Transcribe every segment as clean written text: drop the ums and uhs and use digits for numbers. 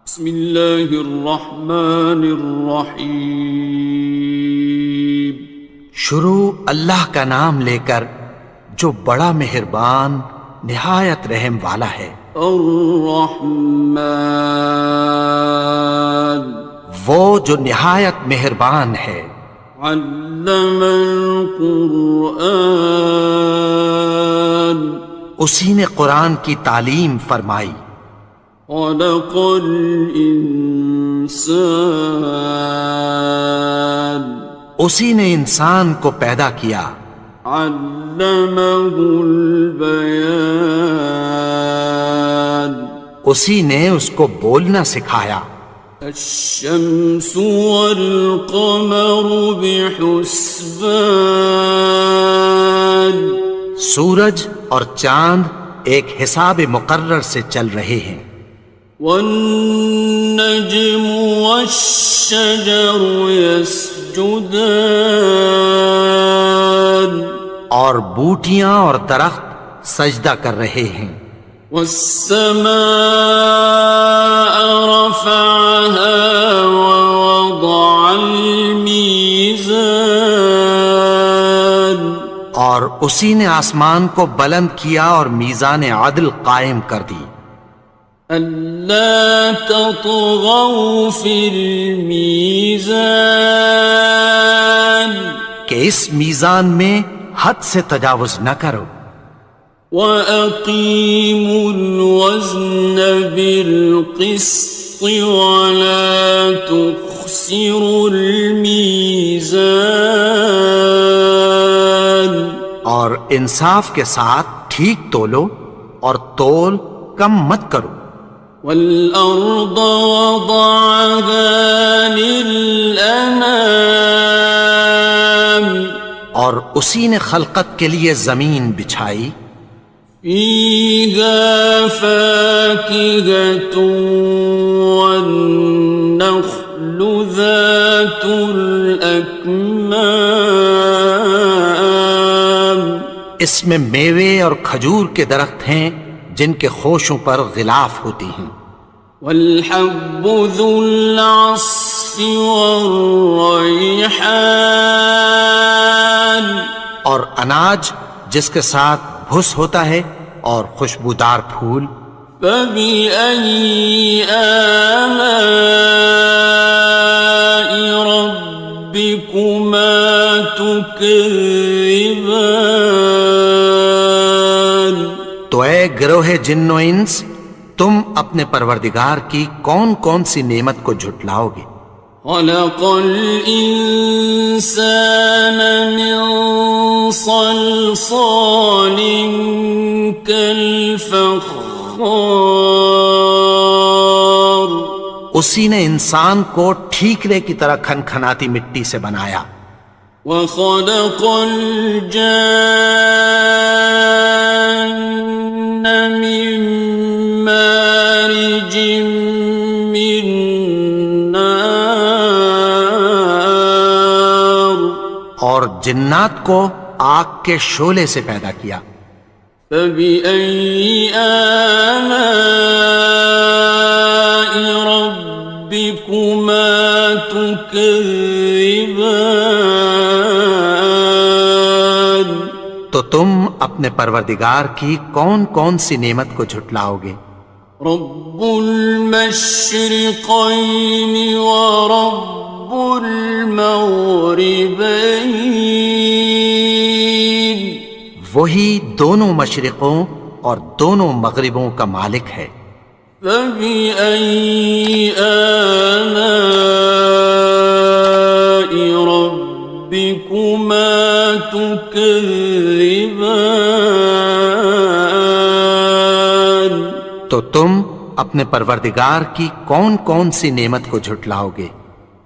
بسم اللہ الرحمن الرحیم۔ شروع اللہ کا نام لے کر جو بڑا مہربان نہایت رحم والا ہے۔ الرحمن، وہ جو نہایت مہربان ہے۔ علم القرآن، اسی نے قرآن کی تعلیم فرمائی۔ خلق الانسان، اسی نے انسان کو پیدا کیا۔ علمہ البیان، اسی نے اس کو بولنا سکھایا۔ الشمس والقمر بحسبان، سورج اور چاند ایک حساب مقرر سے چل رہے ہیں۔ والنجم والشجر يسجدان، اور بوٹیاں اور درخت سجدہ کر رہے ہیں۔ والسماء رفعها ووضع الميزان، اور اسی نے آسمان کو بلند کیا اور میزان عدل قائم کر دی۔ ألا تطغوا في الميزان، کہ اس میزان میں حد سے تجاوز نہ کرو۔ وَأَقِيمُوا الْوَزْنَ بِالْقِسْطِ وَلَا تُخْسِرُوا الْمِيزَانَ، اور انصاف کے ساتھ ٹھیک تولو اور تول کم مت کرو۔ وَالْأَرْضَ وَضَعَهَا لِلْأَنَامِ، اور اسی نے خلقت کے لیے زمین بچھائی۔ فِيهَا فَاكِهَةٌ وَالنَّخْلُ ذَاتُ الْأَكْمَامِ، اس میں میوے اور کھجور کے درخت ہیں جن کے خوشوں پر غلاف ہوتی ہیں۔ وَالْحَبُّ ذُو الْعَصْفِ وَالرَّيْحَانِ، اور اناج جس کے ساتھ بھس ہوتا ہے اور خوشبودار پھول۔ فَبِأَيِّ آلَاءِ رَبِّكُمَا تُكَذِّبَانِ، تو اے گروہ جن و انس، تم اپنے پروردگار کی کون کون سی نعمت کو جھٹلاؤ گے؟ خَلَقَ الْإِنسَانَ مِنْ صَلْصَالٍ كَالْفَخَّارِ، اسی نے انسان کو ٹھیکرے کی طرح کھنکھناتی مٹی سے بنایا۔ وَخَلَقَ الْجَانَّ مِن مَّارِجٍ مِّن نَّارٍ، اور جنات کو آگ کے شعلے سے پیدا کیا۔ فَبِأَيِّ آلَاءِ رَبِّكُمَا تُكَذِّبَانِ، تو تم اپنے پروردگار کی کون کون سی نعمت کو جھٹلاؤ گے؟ رب المشرقین ورب المغربین، وہی دونوں مشرقوں اور دونوں مغربوں کا مالک ہے۔ فَبِأَيِّ آلَاءِ رَبِّكُمَا تُكَذِّبَانِ، تو تم اپنے پروردگار کی کون کون سی نعمت کو جھٹلاؤ گے؟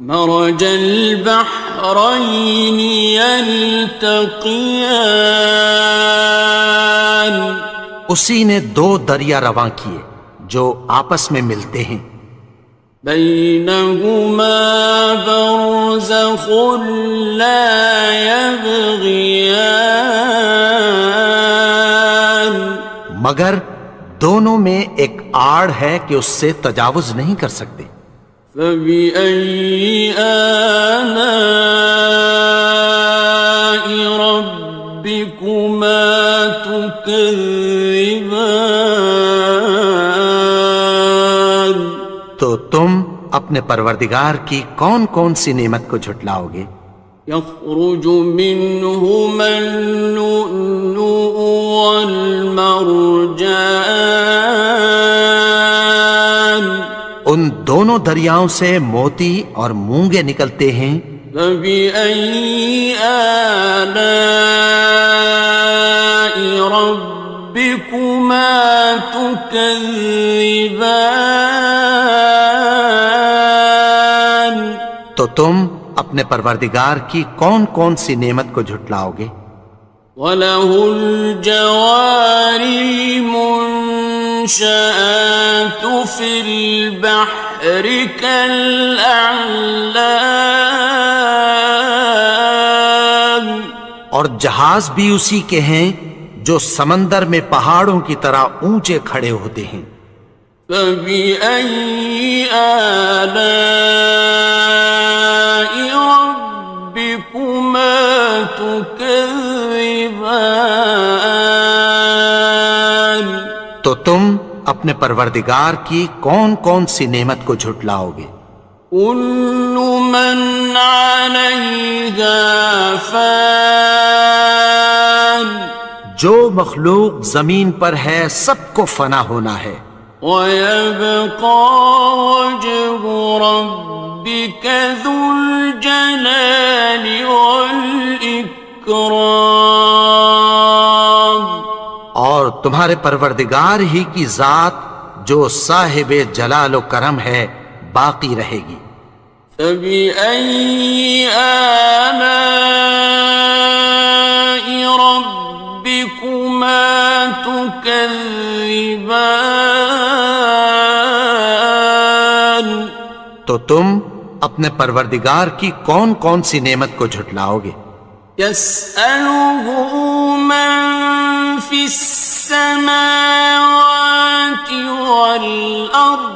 مرج البحرین یلتقیان، اسی نے دو دریا رواں کیے جو آپس میں ملتے ہیں۔ بینہما برزخ لا یبغیان، مگر دونوں میں ایک آڑ ہے کہ اس سے تجاوز نہیں کر سکتے۔ فبأي آلاء ربكما تكذبان؟ تو تم اپنے پروردگار کی کون کون سی نعمت کو جھٹلاؤ گے؟ يخرج منهما اللؤلؤ والمرجان، ان دونوں دریاؤں سے موتی اور مونگے نکلتے ہیں۔ فبأي آلاء ربكما تكذبان؟ تو تم اپنے پروردگار کی کون کون سی نعمت کو جھٹلاؤ گے؟ وَلَهُ الْجَوَارِ الْمُنشَآتُ فِي الْبَحْرِ كَالْأَعْلَامِ، اور جہاز بھی اسی کے ہیں جو سمندر میں پہاڑوں کی طرح اونچے کھڑے ہوتے ہیں۔ فَبِأَيِّ آلَاءِ رَبِّكُمَا تُكَذِّبَانِ؟ تو تم اپنے پروردگار کی کون کون سی نعمت کو جھٹلاؤ گے؟ كُلُّ مَنْ عَلَيْهَا فَانٍ، جو مخلوق زمین پر ہے سب کو فنا ہونا ہے۔ وَيَبْقَى وَجْهُ رَبِّكَ ذُو الْجَلَالِ وَالْإِكْرَامِ، اور تمہارے پروردگار ہی کی ذات جو صاحب جلال و کرم ہے باقی رہے گی۔ فَبِأَيِّ آلَاءِ رَبِّكُمَا تُكَذِّبَانِ؟ تو تم اپنے پروردگار کی کون کون سی نعمت کو جھٹلاؤ گے؟ يَسْأَلُهُ مَن فِي السَّمَاوَاتِ وَالْأَرْضِ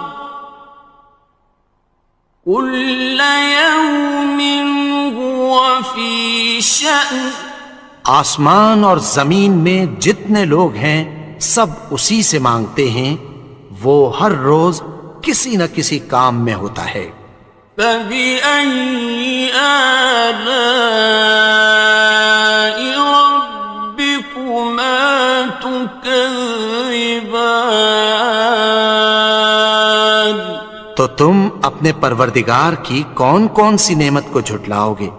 كُلَّ يَوْمٍ هُوَ فِي شَأْنٍ، آسمان اور زمین میں جتنے لوگ ہیں سب اسی سے مانگتے ہیں، وہ ہر روز کسی نہ کسی کام میں ہوتا ہے۔ فَبِأَيِّ آلَاءِ رَبِّكُمَا تُكَذِّبَانِ؟ تو تم اپنے پروردگار کی کون کون سی نعمت کو جھٹلاؤ گے؟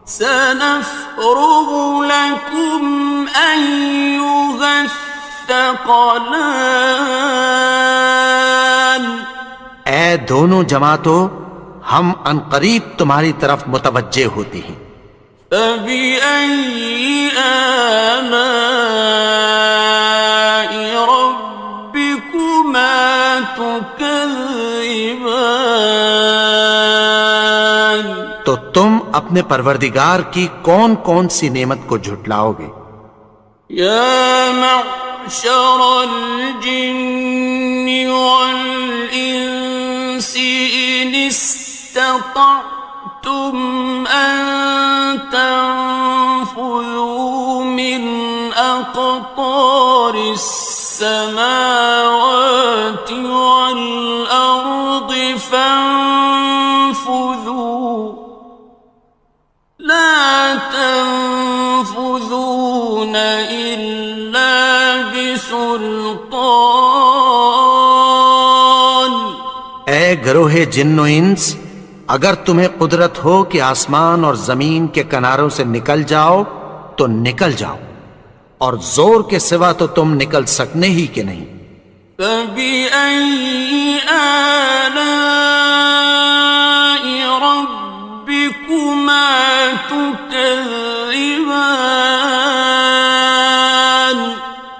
سَنَفْرُغُ لَكُمْ أَيُّهَ الثَّقَلَانِ، اے دونوں جماعتوں، ہم عنقریب تمہاری طرف متوجہ ہوتی ہیں۔ فَبِأَيِّ آلَاءِ رَبِّكُمَا تُكَذِّبَانِ؟ تو تم اپنے پروردگار کی کون کون سی نعمت کو جھٹلاؤ گے؟ يَا مَعْشَرَ الْجِنِّ وَالْإِنسِ إِنِ اسْتَطَعْتُمْ أَن تَنفُذُوا مِنْ أَقْطَارِ السَّمَاوَاتِ وَالْأَرْضِ فَانفُذُوا لَا تَنفُذُونَ إِلَّا بِسُلْطَانٍ۔ اے گروہ جن و انس، اگر تمہیں قدرت ہو کہ آسمان اور زمین کے کناروں سے نکل جاؤ تو نکل جاؤ، اور زور کے سوا تو تم نکل سکنے ہی کہ نہیں۔ فَبِأَيِّ آلَاءِ رَبِّكُمَا تُكَذِّبَانِ؟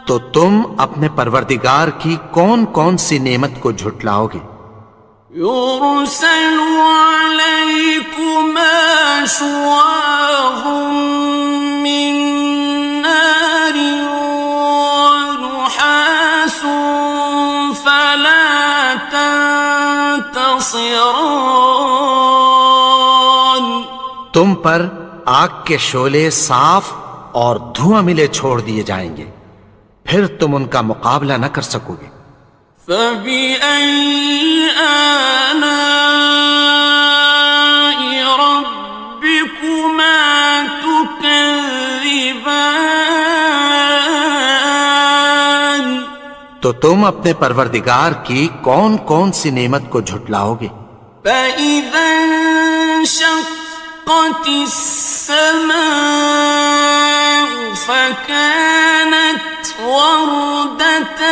تو تم اپنے پروردگار کی کون کون سی نعمت کو جھٹلاؤ گے؟ يُرْسَلُ عَلَيْكُمَا شُوَاظٌ مِّن نَّارٍ وَنُحَاسٌ ينتصران تم پر آگ کے شعلے صاف اور دھواں ملے چھوڑ دیے جائیں گے، پھر تم ان کا مقابلہ نہ کر سکو گے۔ فبأي آلاء ربكما تكذبان تو تم اپنے پروردگار کی کون کون سی نعمت کو جھٹلاؤ گے؟ فإذا انشقت السماء فكانت وردة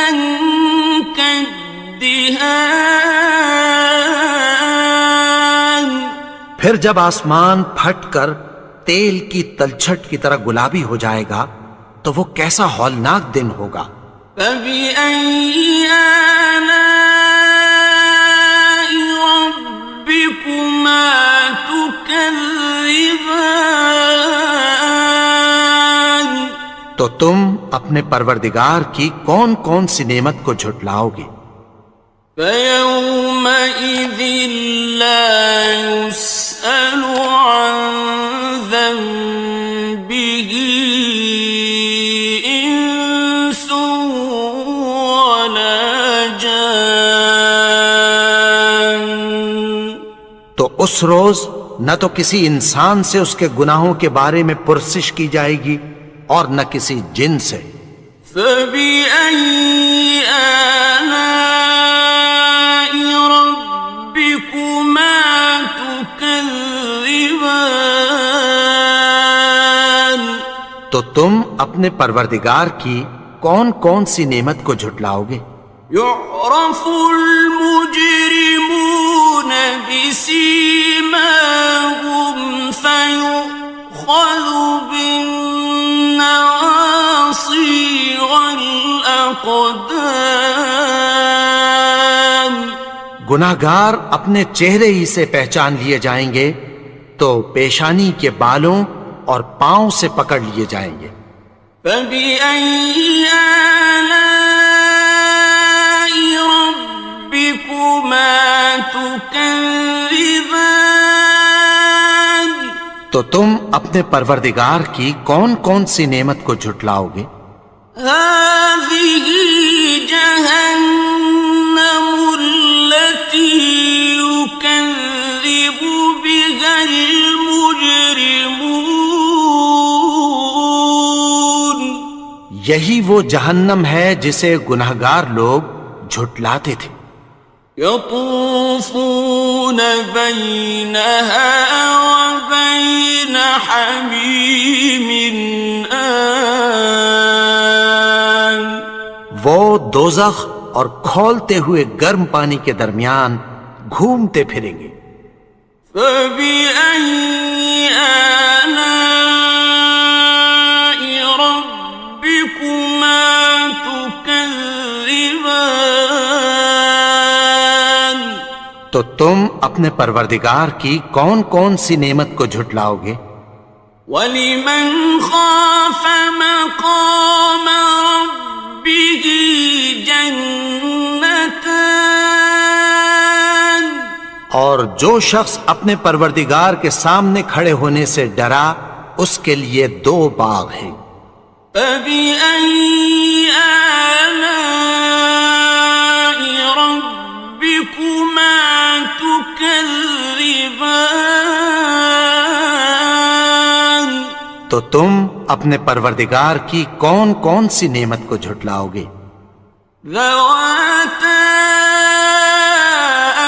كالدهان پھر جب آسمان پھٹ کر تیل کی تلچھٹ کی طرح گلابی ہو جائے گا تو وہ کیسا ہولناک دن ہوگا۔ فبأي آلاء ربكما تكذبان تو تم اپنے پروردگار کی کون کون سی نعمت کو جھٹلاؤ گے؟ فيومئذ لا يسأل عن ذنبه إنس ولا جان تو اس روز نہ تو کسی انسان سے اس کے گناہوں کے بارے میں پرسش کی جائے گی اور نہ کسی جن سے۔ فبأي آلاء ربكما تكذبان تو تم اپنے پروردگار کی کون کون سی نعمت کو جھٹلاؤ گے؟ يعرف المجرمون بسيماهم فيؤخذ بالنواصي والأقدام گناہگار اپنے چہرے ہی سے پہچان لیے جائیں گے تو پیشانی کے بالوں اور پاؤں سے پکڑ لیے جائیں گے۔ فبأي آلاء ربكما تكذبان تو تم اپنے پروردگار کی کون کون سی نعمت کو جھٹلاؤ گے؟ هذه جهنم التي يكذب بها المجرمون یہی وہ جہنم ہے جسے گناہگار لوگ جھٹلاتے تھے۔ يطوفون بينها وبين حميم آن وہ دوزخ اور کھولتے ہوئے گرم پانی کے درمیان گھومتے پھریں گے۔ فبأي آلاء ربكما تكذبان تو تم اپنے پروردگار کی کون کون سی نعمت کو جھٹلاؤ گے؟ وَلِمَنْ خَافَ مَقَامَ رَبِّهِ جَنَّتَانِ اور جو شخص اپنے پروردگار کے سامنے کھڑے ہونے سے ڈرا اس کے لیے دو باغ ہیں۔ فَبِأَيِّ آلَاءِ رَبِّكُمَا تُكَذِّبَانِ تو تم اپنے پروردگار کی کون کون سی نعمت کو جھٹلاؤ گے؟ ذَوَاتَا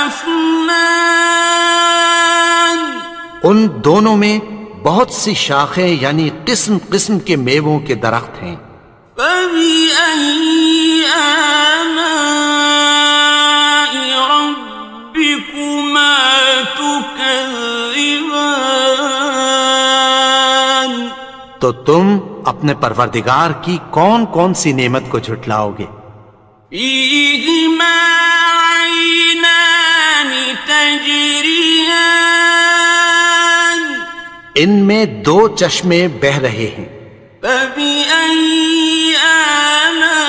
أَفْنَانٍ ان دونوں میں بہت سی شاخیں یعنی قسم قسم کے میووں کے درخت ہیں۔ فَبِأَيِّ آلَاءِ رَبِّكُمَا تُكَذِّبَانِ تو تم اپنے پروردگار کی کون کون سی نعمت کو جھٹلاؤ گے؟ فِيهِمَا عَيْنَانِ تَجْرِيَانِ ان میں دو چشمے بہہ رہے ہیں۔ فَبِأَيِّ آلَاءِ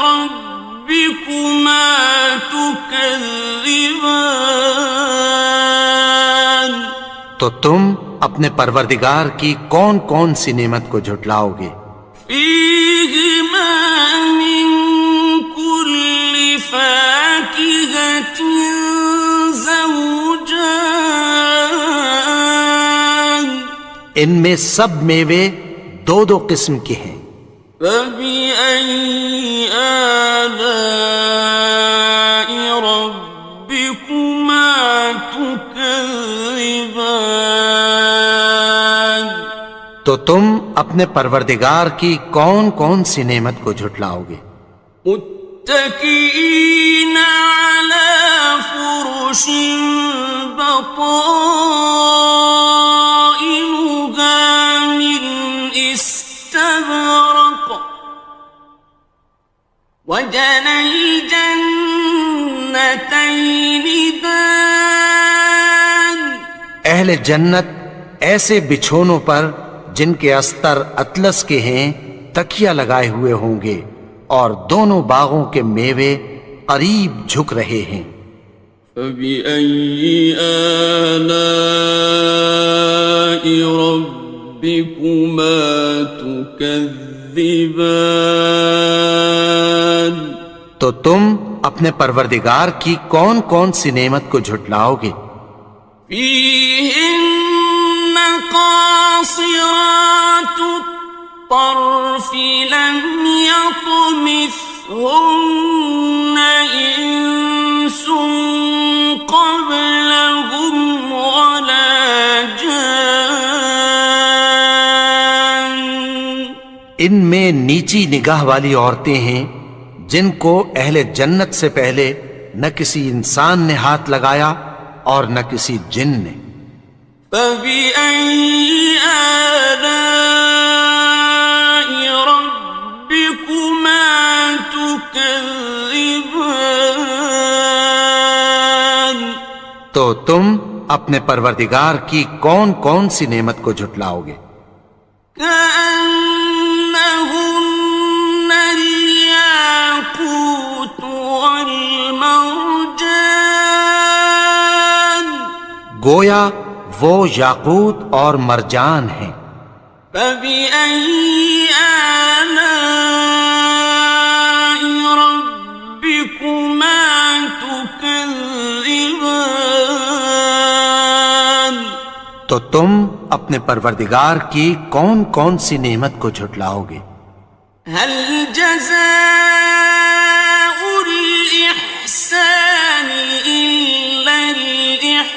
رَبِّكُمَا تُكَذِّبَانِ تكذبان تو تم اپنے پروردگار کی کون کون سی نعمت کو جھٹلاؤ گے؟ فيهما من كل فاكهة زوجان ان میں سب میوے دو دو قسم کے ہیں۔ فبأي آلاء ربكما تكذبان تو تم اپنے پروردگار کی کون کون سی نعمت کو جھٹلاؤ گے؟ متكئين على فرش بطائنها من استبرق وجنى الجنتين دان اہل جنت ایسے بچھونوں پر جن کے استر اطلس کے ہیں تکیہ لگائے ہوئے ہوں گے، اور دونوں باغوں کے میوے قریب جھک رہے ہیں۔ فبأي آلاء ربكما تكذبان تو تم اپنے پروردگار کی کون کون سی نعمت کو جھٹلاؤ گے؟ فيهن قاصرات الطرف لم يطمثهن إنس قبلهم ولا جان ان میں نیچی نگاہ والی عورتیں ہیں جن کو اہل جنت سے پہلے نہ کسی انسان نے ہاتھ لگایا اور نہ کسی جن نے۔ فبأي آلاء ربكما تكذبان تو تم اپنے پروردگار کی کون کون سی نعمت کو جھٹلاؤ گے؟ كأنهن الياقوت والمرجان گویا وہ یاقوت اور مرجان ہیں۔ فبأي آلاء ربكما تكذبان تو تم اپنے پروردگار کی کون کون سی نعمت کو جھٹلاؤ گے؟ هل جزاء الإحسان إلا الإحسان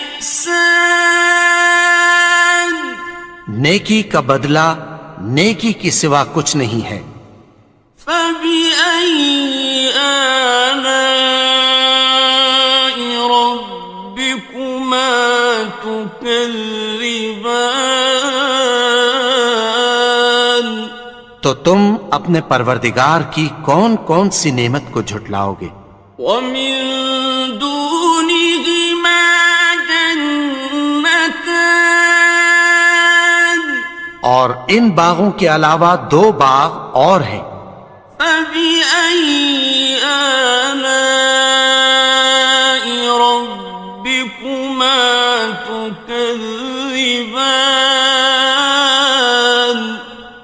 نیکی کا بدلہ نیکی کی سوا کچھ نہیں ہے۔ فبأي آلاء ربكما تكذبان تو تم اپنے پروردگار کی کون کون سی نعمت کو جھٹلاؤ گے؟ ومن دونهما جنتان اور ان باغوں کے علاوہ دو باغ اور ہیں۔ فبأي آلاء ربكما تكذبان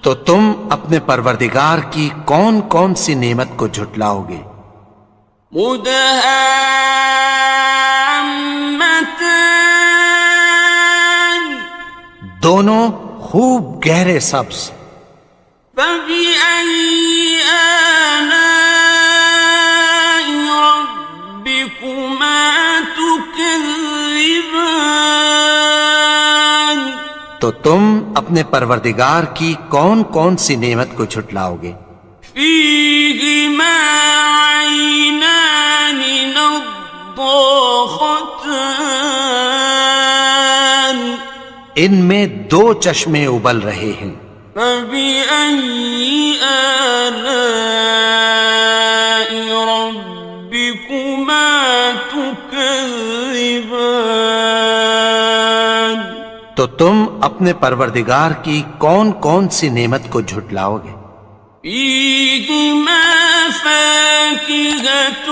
تو تم اپنے پروردگار کی کون کون سی نعمت کو جھٹلاؤ گے؟ مدهامتان دونوں خوب گہرے سبز۔ فبأي آلاء ربكما تكذبان تو تم اپنے پروردگار کی کون کون سی نعمت کو جھٹلاؤ گے؟ فيهما عينان نضاختان ان میں دو چشمے ابل رہے ہیں۔ فبأي آلاء ربكما تكذبان تو تم اپنے پروردگار کی کون کون سی نعمت کو جھٹلاؤ گے؟ فيهما فاكهة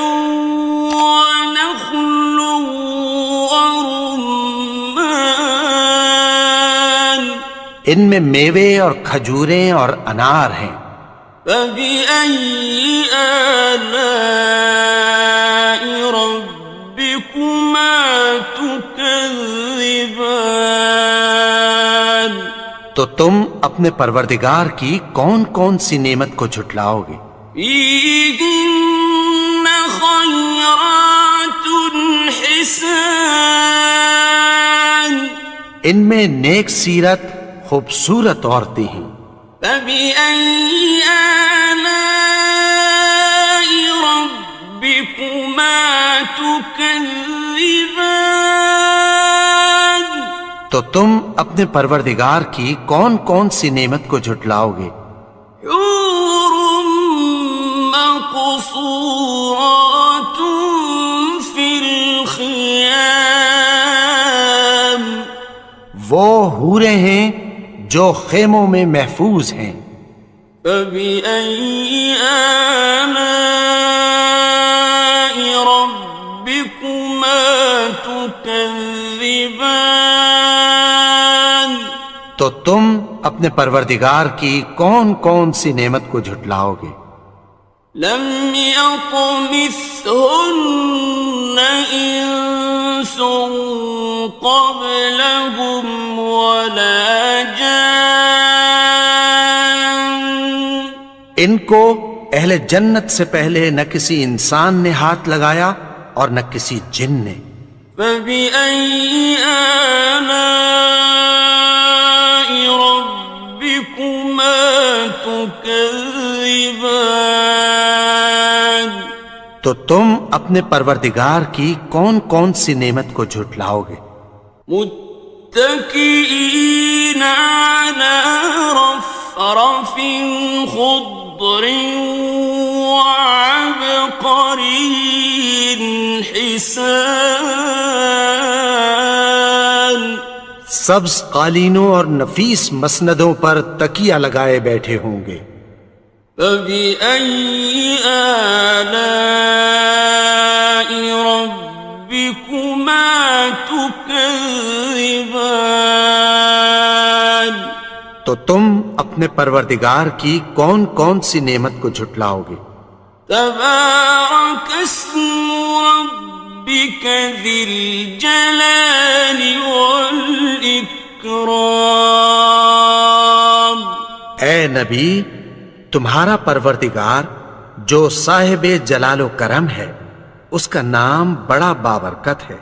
ونخل ورمان ان میں میوے اور کھجوریں اور انار ہیں. فبأي آلاء ربكما تكذبان تو تم اپنے پروردگار کی کون کون سی نعمت کو جھٹلاؤ گے؟ فيهن خيرات حسان ان میں نیک سیرت خوبصورت عورتیں ہیں. فبأي آلاء ربكما تكذبان تو تم اپنے پروردگار کی کون کون سی نعمت کو جھٹلاؤ گے؟ حور مقصورات في الخيام وہ حوریں ہیں جو خیموں میں محفوظ ہیں. فبأي آلاء ربكما تكذبان تو تم اپنے پروردگار کی کون کون سی نعمت کو جھٹلاؤ گے؟ لم يطمثهن إنس قبلهم ولا جان ان کو اہل جنت سے پہلے نہ کسی انسان نے ہاتھ لگایا اور نہ کسی جن نے. فبأي آلاء ربكما تكذبان تو تم اپنے پروردگار کی کون کون سی نعمت کو جھٹلاؤ گے؟ متكئين على رفرف خضر وعبقري حسان سبز قالینوں اور نفیس مسندوں پر تکیہ لگائے بیٹھے ہوں گے. فبأي آلاء ربكما تكذبان تو تم اپنے پروردگار کی کون کون سی نعمت کو جھٹلاؤ گے؟ تبارك اسم ربك ذي الجلال والإكرام اے نبی، تمہارا پروردگار جو صاحب جلال و کرم ہے، اس کا نام بڑا بابرکت ہے.